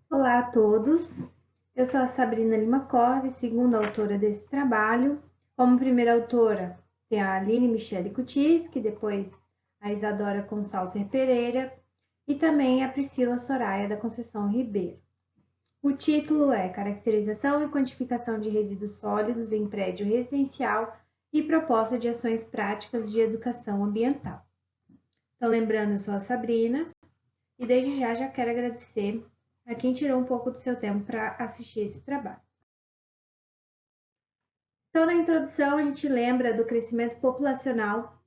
Olá a todos, eu sou a Sabrina Lima Corve, segunda autora desse trabalho. Como primeira autora tem a Aline Michele Cutis, que depois a Isadora Consalter Pereira e também a Priscila Soraya da Conceição Ribeiro. O título é Caracterização e Quantificação de Resíduos Sólidos em Prédio Residencial e Proposta de Ações Práticas de Educação Ambiental. Então, lembrando, eu sou a Sabrina e desde já quero agradecer a quem tirou um pouco do seu tempo para assistir esse trabalho. Então, na introdução, a gente lembra do crescimento populacional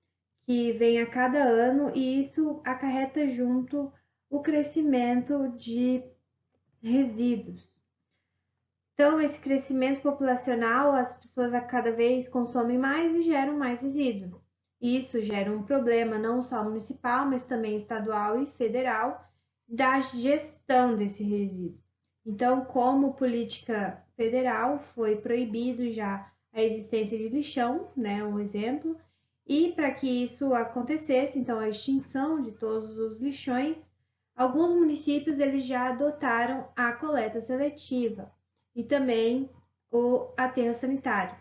que vem a cada ano e isso acarreta junto o crescimento de resíduos. Então, esse crescimento populacional, as pessoas a cada vez consomem mais e geram mais resíduo. Isso gera um problema não só municipal, mas também estadual e federal da gestão desse resíduo. Então, como política federal, foi proibido já a existência de lixão, né, um exemplo, e para que isso acontecesse, então a extinção de todos os lixões, alguns municípios eles já adotaram a coleta seletiva e também o aterro sanitário.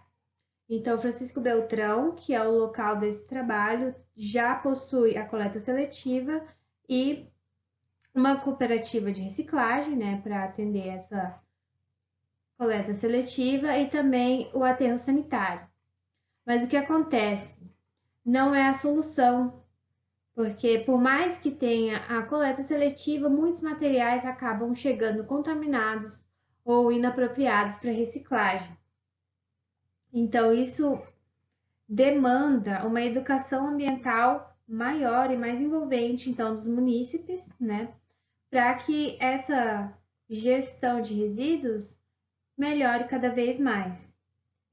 Então, Francisco Beltrão, que é o local desse trabalho, já possui a coleta seletiva e uma cooperativa de reciclagem, né, para atender essa coleta seletiva e também o aterro sanitário. Mas o que acontece? Não é a solução, porque por mais que tenha a coleta seletiva, muitos materiais acabam chegando contaminados ou inapropriados para reciclagem. Então, isso demanda uma educação ambiental maior e mais envolvente, então, dos munícipes, né, para que essa gestão de resíduos melhore cada vez mais.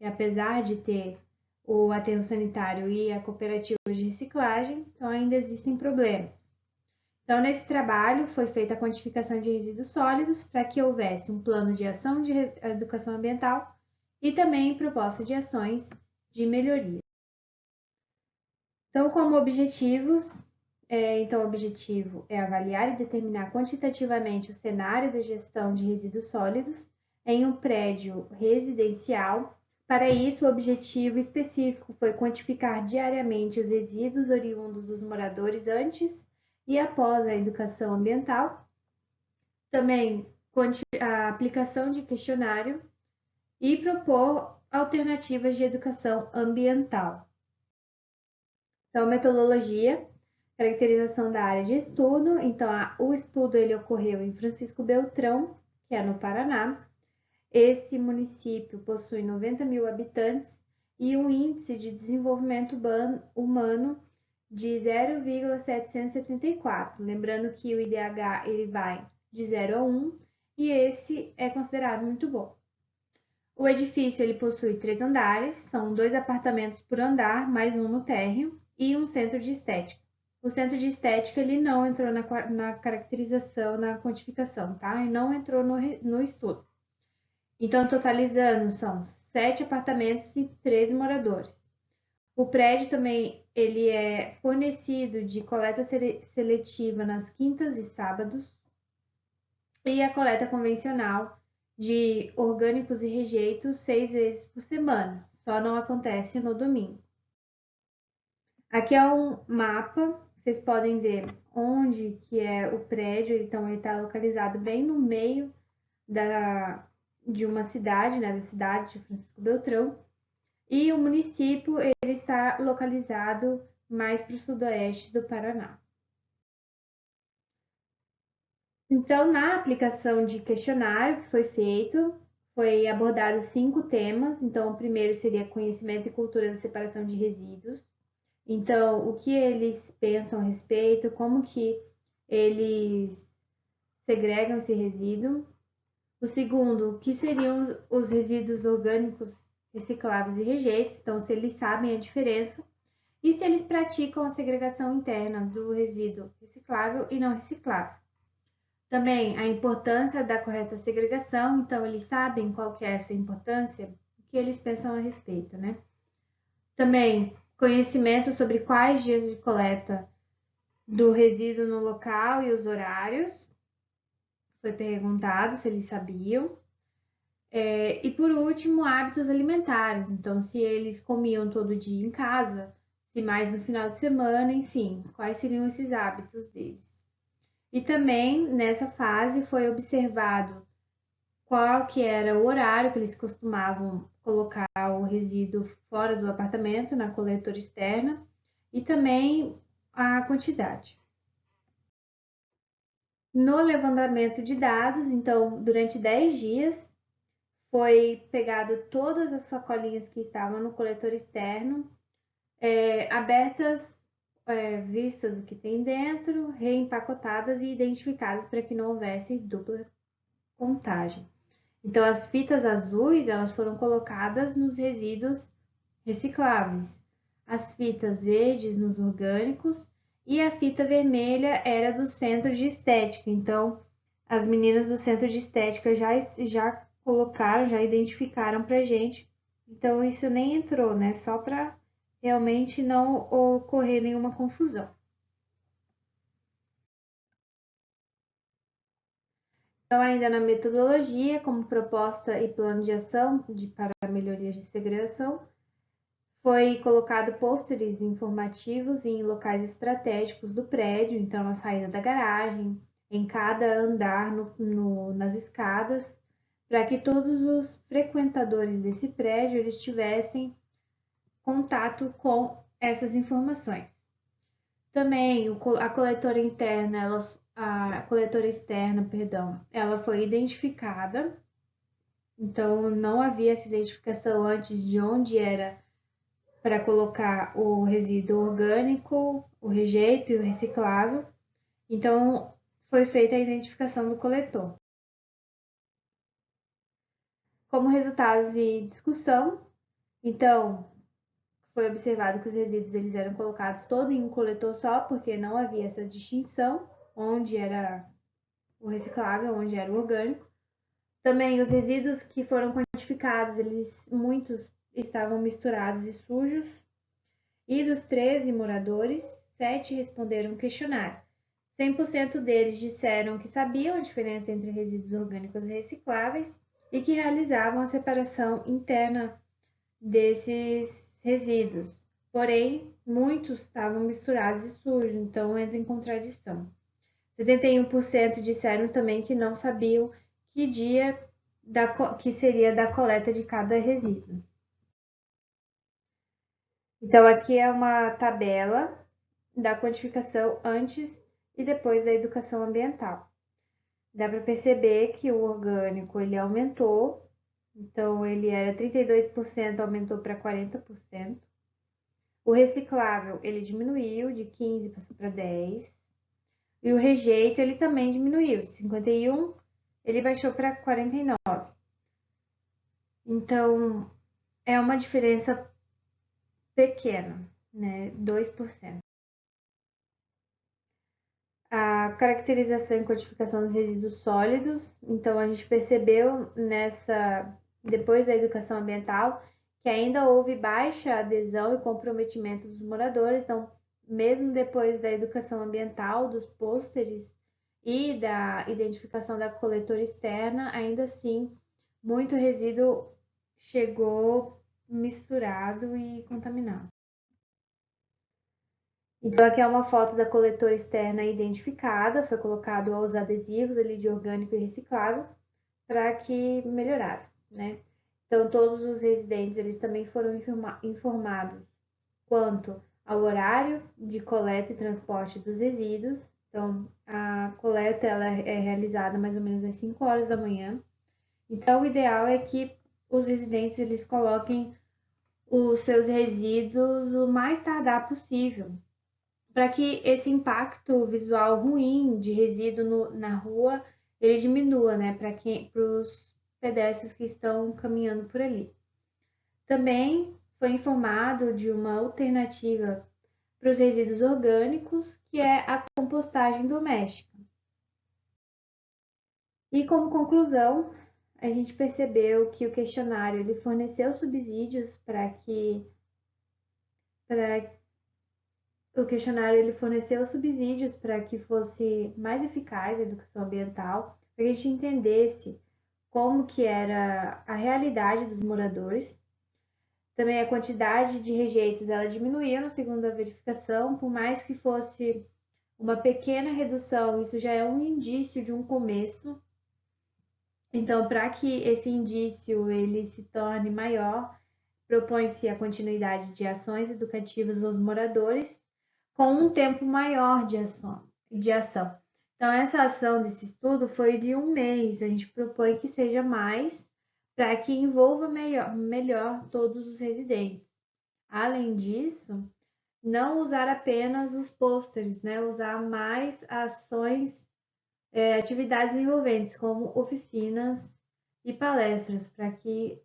E apesar de ter o aterro sanitário e a cooperativa de reciclagem, então ainda existem problemas. Então, nesse trabalho, foi feita a quantificação de resíduos sólidos para que houvesse um plano de ação de educação ambiental e também proposta de ações de melhoria. Então, como objetivos, o objetivo é avaliar e determinar quantitativamente o cenário da gestão de resíduos sólidos em um prédio residencial. Para isso, o objetivo específico foi quantificar diariamente os resíduos oriundos dos moradores antes e após a educação ambiental. Também a aplicação de questionário e propor alternativas de educação ambiental. Então, metodologia, caracterização da área de estudo. Então, o estudo ele ocorreu em Francisco Beltrão, que é no Paraná. Esse município possui 90 mil habitantes e um índice de desenvolvimento humano de 0,774. Lembrando que o IDH ele vai de 0 a 1 e esse é considerado muito bom. O edifício ele possui 3 andares, são 2 apartamentos por andar, mais um no térreo, e um centro de estética. O centro de estética ele não entrou na caracterização, na quantificação, tá? E não entrou no estudo. Então, totalizando, são 7 apartamentos e 13 moradores. O prédio também ele é fornecido de coleta seletiva nas quintas e sábados e a coleta convencional de orgânicos e rejeitos 6 vezes por semana, só não acontece no domingo. Aqui é um mapa, vocês podem ver onde que é o prédio, então ele está localizado bem no meio de uma cidade, né, da cidade de Francisco Beltrão, e o município ele está localizado mais para o sudoeste do Paraná. Então, na aplicação de questionário que foi feito, foi abordado 5 temas. Então, o primeiro seria conhecimento e cultura da separação de resíduos. Então, o que eles pensam a respeito, como que eles segregam esse resíduo. O segundo, o que seriam os resíduos orgânicos recicláveis e rejeitos. Então, se eles sabem a diferença. E se eles praticam a segregação interna do resíduo reciclável e não reciclável. Também a importância da correta segregação, então eles sabem qual que é essa importância, o que eles pensam a respeito, né? Também conhecimento sobre quais dias de coleta do resíduo no local e os horários. foi perguntado se eles sabiam. E por último, hábitos alimentares. Então, se eles comiam todo dia em casa, se mais no final de semana, enfim, quais seriam esses hábitos deles. E também nessa fase foi observado qual que era o horário que eles costumavam colocar o resíduo fora do apartamento, na coletora externa, e também a quantidade. No levantamento de dados, então, durante 10 dias, foi pegado todas as sacolinhas que estavam no coletor externo, abertas, vistas o que tem dentro, reempacotadas e identificadas para que não houvesse dupla contagem. Então, as fitas azuis, elas foram colocadas nos resíduos recicláveis, as fitas verdes nos orgânicos e a fita vermelha era do centro de estética. Então, as meninas do centro de estética já colocaram, já identificaram para gente. Então, isso nem entrou, né? Só para realmente não ocorrer nenhuma confusão. Então, ainda na metodologia, como proposta e plano de ação para melhorias de segregação, foi colocado pôsteres informativos em locais estratégicos do prédio, então na saída da garagem, em cada andar nas escadas, para que todos os frequentadores desse prédio eles tivessem contato com essas informações. Também a coletora interna, a coletora externa, perdão, ela foi identificada, então não havia essa identificação antes de onde era para colocar o resíduo orgânico, o rejeito e o reciclável. Então, foi feita a identificação do coletor. Como resultado de discussão, então, foi observado que os resíduos eles eram colocados todos em um coletor só, porque não havia essa distinção, onde era o reciclável, onde era o orgânico. Também os resíduos que foram quantificados, muitos estavam misturados e sujos. E dos 13 moradores, 7 responderam o questionário. 100% deles disseram que sabiam a diferença entre resíduos orgânicos e recicláveis e que realizavam a separação interna desses resíduos. Porém, muitos estavam misturados e sujos, então entra em contradição. 71% disseram também que não sabiam que dia que seria da coleta de cada resíduo. Então, aqui é uma tabela da quantificação antes e depois da educação ambiental. Dá para perceber que o orgânico ele aumentou, então ele era 32%, aumentou para 40%. O reciclável ele diminuiu de 15 passou para 10. E o rejeito ele também diminuiu, 51 ele baixou para 49. Então é uma diferença pequena, né? 2%. A caracterização e codificação dos resíduos sólidos. Então, a gente percebeu depois da educação ambiental, que ainda houve baixa adesão e comprometimento dos moradores. Então, mesmo depois da educação ambiental, dos pôsteres e da identificação da coletora externa, ainda assim, muito resíduo chegou misturado e contaminado. Então, aqui é uma foto da coletora externa identificada, foi colocado os adesivos ali de orgânico e reciclável para que melhorasse, né? Então, todos os residentes, eles também foram informados quanto ao horário de coleta e transporte dos resíduos. Então, a coleta ela é realizada mais ou menos às 5 horas da manhã. Então, o ideal é que os residentes, eles coloquem os seus resíduos o mais tardar possível, para que esse impacto visual ruim de resíduo na rua ele diminua, né, para os pedestres que estão caminhando por ali. Também foi informado de uma alternativa para os resíduos orgânicos, que é a compostagem doméstica. E como conclusão, a gente percebeu que o questionário ele forneceu subsídios para o questionário ele forneceu subsídios para que fosse mais eficaz a educação ambiental, para que a gente entendesse como que era a realidade dos moradores. Também a quantidade de rejeitos ela diminuía no segundo a verificação, por mais que fosse uma pequena redução, isso já é um indício de um começo. Então, para que esse indício ele se torne maior, propõe-se a continuidade de ações educativas aos moradores com um tempo maior de ação. Então, essa ação desse estudo foi de 1 mês. A gente propõe que seja mais para que envolva melhor todos os residentes. Além disso, não usar apenas os pôsteres, né? Usar mais ações, atividades envolventes, como oficinas e palestras, para que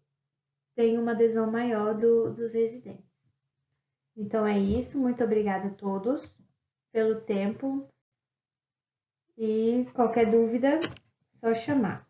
tenha uma adesão maior dos residentes. Então é isso, muito obrigada a todos pelo tempo e qualquer dúvida, só chamar.